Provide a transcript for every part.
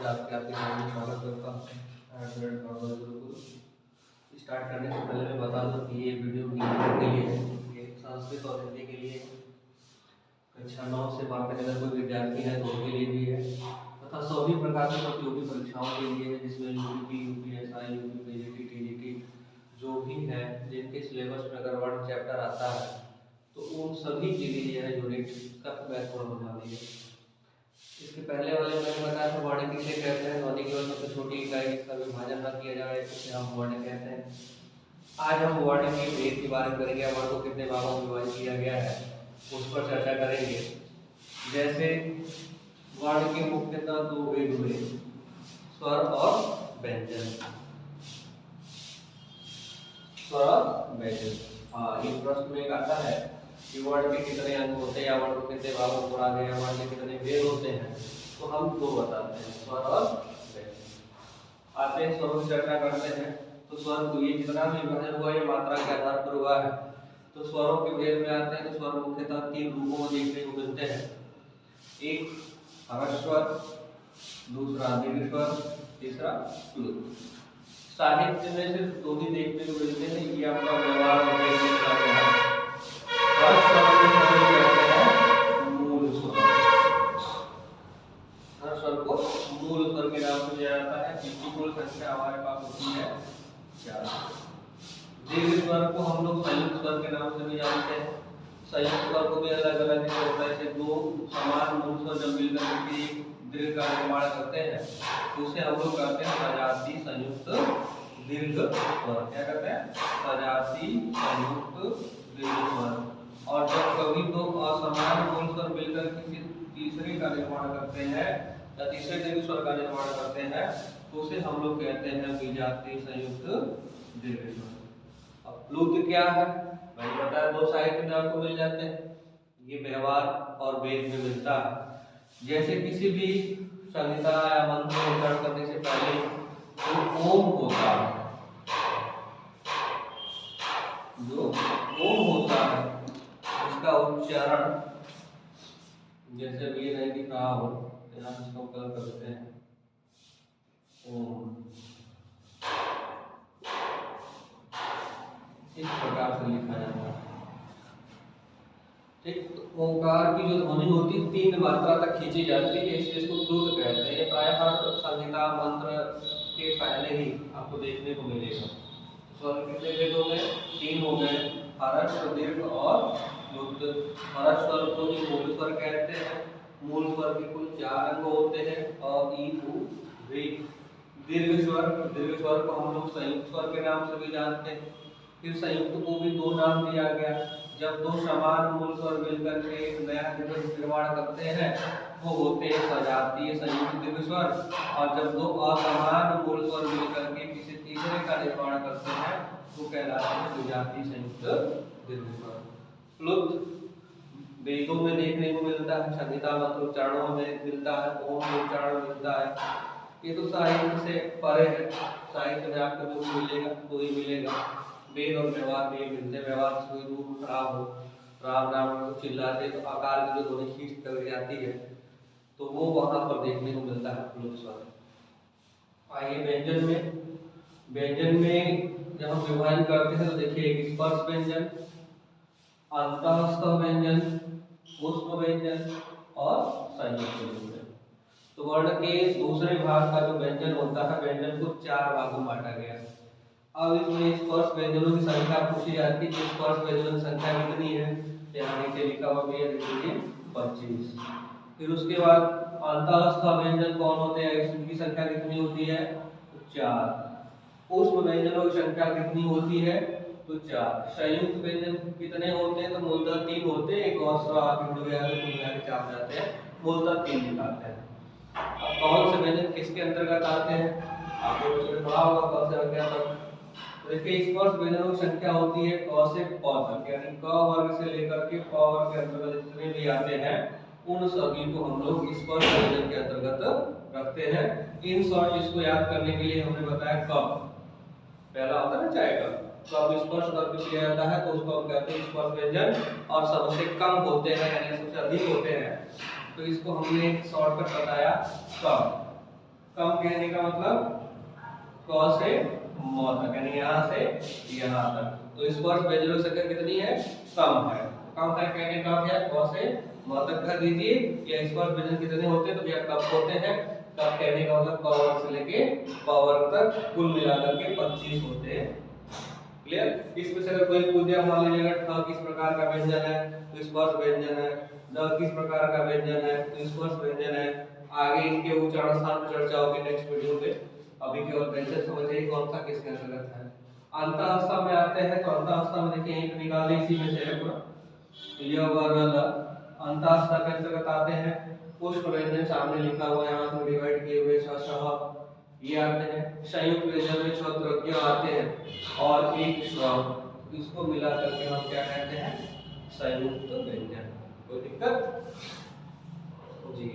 आपके में स्वागत करता हूँ। स्टार्ट करने से पहले मैं बता दूँ कि ये वीडियो के लिए है, ये संस्कृत और हिंदी के लिए, कक्षा 9 से 12 के अगर कोई विद्यार्थी है तो उनके लिए भी है, तथा सभी प्रकार की प्रतियोगी परीक्षाओं के लिए है, जिसमें UP, UPSI, UP PGT, TGT जो भी है, जिनके सिलेबस में अगर वर्ड चैप्टर आता है तो उन सभी के लिए यह यूनिट का महत्वपूर्ण होने वाली है। इसके पहले वाले मैंने बताया था वर्ण किसे कहते हैं, ध्वनि केवल सबसे छोटी इकाई जिसका विभाजन न किया जाए इसे हम वर्ण कहते हैं। आज हम वर्ण के भेद के बारे में करेंगे, वर्ण को कितने भागों में विभाजित किया गया है उस पर चर्चा करेंगे। जैसे वर्ण के मुख्यतः दो भेद हुए, स्वर और व्यंजन। स्वर और व्यंजन, हाँ, ये प्रश्न में आता है कि वर्ण के कितने अंग होते हैं या वर्ण को कितने भागों में तोड़ा गया, वर्ण के कितने भेद होते हैं, तो हम दो बताते हैं, स्वर और व्यंजन। आते हैं स्वरों की चर्चा करते हैं। तो स्वर को ये जितना भी विभाजन हुआ ये मात्रा के आधार पर हुआ है। तो स्वरों के भेद में आते हैं तो स्वर मुख्यतः तीन रूपों में देखने को मिलते हैं, एक ह्रस्वर, दूसरा दीर्घ स्वर, तीसरा प्लुत। साहित्य में सिर्फ दो ही देखने को मिलते हैं, ये आपका व्यवहार और मूल स्वर। हर स्वर को मूल स्वर के नाम से लिया जाता है, जिसकी कुल संख्या हमारे पास होती है 4। दीर्घ स्वर को हम लोग संयुक्त स्वर के नाम से भी जानते हैं। संयुक्त स्वर को भी अलग अलग होता है, जैसे दो समान मूल स्वर जब मिलकर के एक दीर्घ का निर्माण करते हैं तो उसे हम लोग कहते हैं सजाती संयुक्त दीर्घ स्वर। क्या कहते हैं? सजाती संयुक्त दीर्घ स्वर। और जब कभी दो असमान मूल स्वर मिलकर किसी तीसरे का निर्माण करते हैं या तीसरे दीर्घ स्वर का निर्माण करते हैं तो उसे हम लोग कहते हैं विजातीय संयुक्त दीर्घ स्वर। अब प्लुत क्या है? मैंने बताया दो साहित्य में आपको मिल जाते हैं, ये व्यवहार और वेद में मिलता है। जैसे किसी भी संहिता या मंत्र को उच्चारण करने से पहले जो ओम होता है, जो ओम होता है इसका उच्चारण, जैसे अब ये नहीं दिख रहा हो, यहाँ इसको कलर करते हैं ओम, इस प्रकार से लिखा जाता है। ठीक, तो ओंकार की जो ध्वनि होती है 3 मात्रा तक खींची जाती है, इसलिए इसको प्लुत कहते हैं। ये प्राय हर संहिता मंत्र के पहले ही आपको देखने को मिलेगा। स्वर कितने भेद हो गए? 3 हो गए, ह्रस्व, दीर्घ और प्लुत। ह्रस्व स्वर को ही मूल स्वर कहते हैं। मूल स्वर के कुल 4 अंग होते हैं, अ, ई, उ, ऋ। दीर्घ स्वर को हम लोग संयुक्त स्वर के नाम से भी जानते हैं। फिर संयुक्त को भी 2 नाम दिया गया। जब 2 समान मूल स्वर मिलकर के एक नया दीर्घ निर्माण करते हैं वो होते हैं सजातीय संयुक्त दीर्घ स्वर। और जब 2 असमान मूल स्वर मिलकर के किसी तीसरे का निर्माण करते हैं वो कहलाते हैं विजातीय संयुक्त दीर्घ स्वर। प्लुत वेदों में देखने को मिलता है, संहिता मंत्र उच्चारणों में मिलता है, ओम में उच्चारण मिलता है। ये तो साहित्य से परे है, साहित्य में आपको जो मिलेगा वो ही मिलेगा। वेद और व्यवहार में मिलते हैं। व्यवहार से कोई दूर खराब हो, राम राम चिल्लाते तो आकार की जो ध्वनि खींच कर जाती है तो वो वहां पर देखने को मिलता है प्लुत स्वर। आइए व्यंजन में जब हम विभाजन करते हैं तो देखिए एक स्पर्श व्यंजन, अंतःस्थ व्यंजन, ऊष्म व्यंजन और संयुक्त व्यंजन। तो वर्ण के दूसरे भाग का जो व्यंजन होता है, व्यंजन को 4 भागों में बांटा गया है। अब इसमें स्पर्श व्यंजनों की संख्या पूछी जाती है कि स्पर्श व्यंजनों की संख्या कितनी है, यहाँ नीचे लिखा हुआ भी है, देखिए 25। फिर उसके बाद अंतःस्थ व्यंजन कौन होते हैं, इसकी संख्या कितनी होती है? 4। ऊष्म व्यंजनों की संख्या कितनी होती है? तो 4। संयुक्त व्यंजन कितने होते हैं? तो मूलतः 3 होते हैं, एक और आप जुड़ गया तो मिला के 4 जाते हैं, मूलतः 3 दिखाते हैं। अब कौन से व्यंजन किसके अंतर्गत आते हैं आपको तो पढ़ा होगा, कौन से क्या तक। देखिए स्पर्श व्यंजनों की संख्या होती है क से प तक, यानी क वर्ग से लेकर के प वर्ग के अंतर्गत जितने भी आते हैं उन सभी को हम लोग स्पर्श व्यंजन के अंतर्गत रखते हैं। इन शॉर्ट इसको याद करने के लिए हमने बताया कब, पहला होता है ना चाय कप, कब स्पर्श करके किया जाता है तो उसको हम कहते हैं स्पर्श व्यंजन। और सबसे कम होते हैं यानी सबसे अधिक होते हैं तो इसको हमने शॉर्टकट बताया कब। कम कहने का मतलब क से म तक, यानी यहाँ से यहाँ तक। तो स्पर्श व्यंजनों की संख्या कितनी है? कम है। कम है कहने का क्या? क से म तक कर दीजिए। या स्पर्श व्यंजन कितने होते हैं? तो भैया कब होते हैं? कब कहने का मतलब क वर्ग से लेके प वर्ग तक कुल मिलाकर के 25 होते हैं। क्लियर? इसमें से अगर कोई पूछ दिया, मान लीजिए अगर ठ किस प्रकार का व्यंजन है तो स्पर्श व्यंजन है, द किस प्रकार का व्यंजन है तो स्पर्श व्यंजन है। आगे इनके उच्चारण स्थान पर चर्चा होगी नेक्स्ट वीडियो पे। अभी केवल व्यंजन समझिए कौन सा किसके अंतर्गत है। अंतःस्था में आते हैं तो अंतःस्था में देखिए यहीं पे निकाले, इसी में से है पूरा य व र ल। अंतःस्था के अंतर्गत आते हैं पुष्प व्यंजन, सामने लिखा हुआ है, यहाँ से डिवाइड किए हुए श श ये आते हैं। संयुक्त व्यंजन में छ त्र आते हैं और एक स्वर, इसको मिला करके हम क्या कहते हैं? संयुक्त व्यंजन। कोई दिक्कत? जी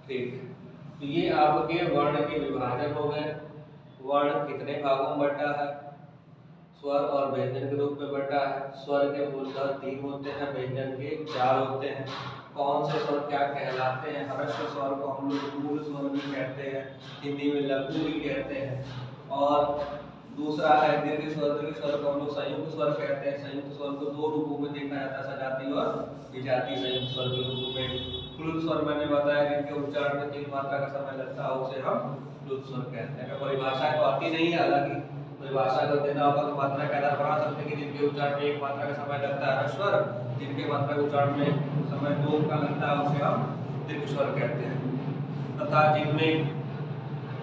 ठीक। तो ये आपके वर्ण के विभाजन हो गए। वर्ण कितने भागों में बटा है? स्वर और व्यंजन के रूप में बटा है। स्वर के मूलतः 3 होते हैं, व्यंजन के 4 होते हैं। कौन से स्वर क्या कहलाते हैं? ह्रस्व स्वर को हम लोग मूल स्वर भी कहते हैं, हिंदी में लघु भी कहते हैं। और दूसरा है दीर्घ स्वर। दीर्घ स्वर को हम लोग संयुक्त स्वर कहते हैं। संयुक्त स्वर को 2 रूपों में देखा जाता है, सजातीय और विजातीय संयुक्त स्वर के रूप में। प्लुत स्वर मैंने बताया जिनके उच्चारण में 3 मात्रा का समय लगता है, उसे हम प्लुत स्वर कहते हैं। परिभाषा तो आती नहीं है, हालांकि परिभाषा अगर देना होगा तो मात्रा के आधार बना सकते हैं कि जिनके उच्चारण में 1 मात्रा का समय लगता है स्वर, जिनके मात्रा के उच्चारण में समय 2 का लगता है उसे हम दीर्घ स्वर कहते हैं, तथा जिनमें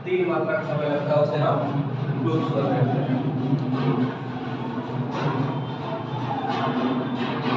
3 मात्रा का समय लगता है उसे हम प्लुत स्वर कहते हैं।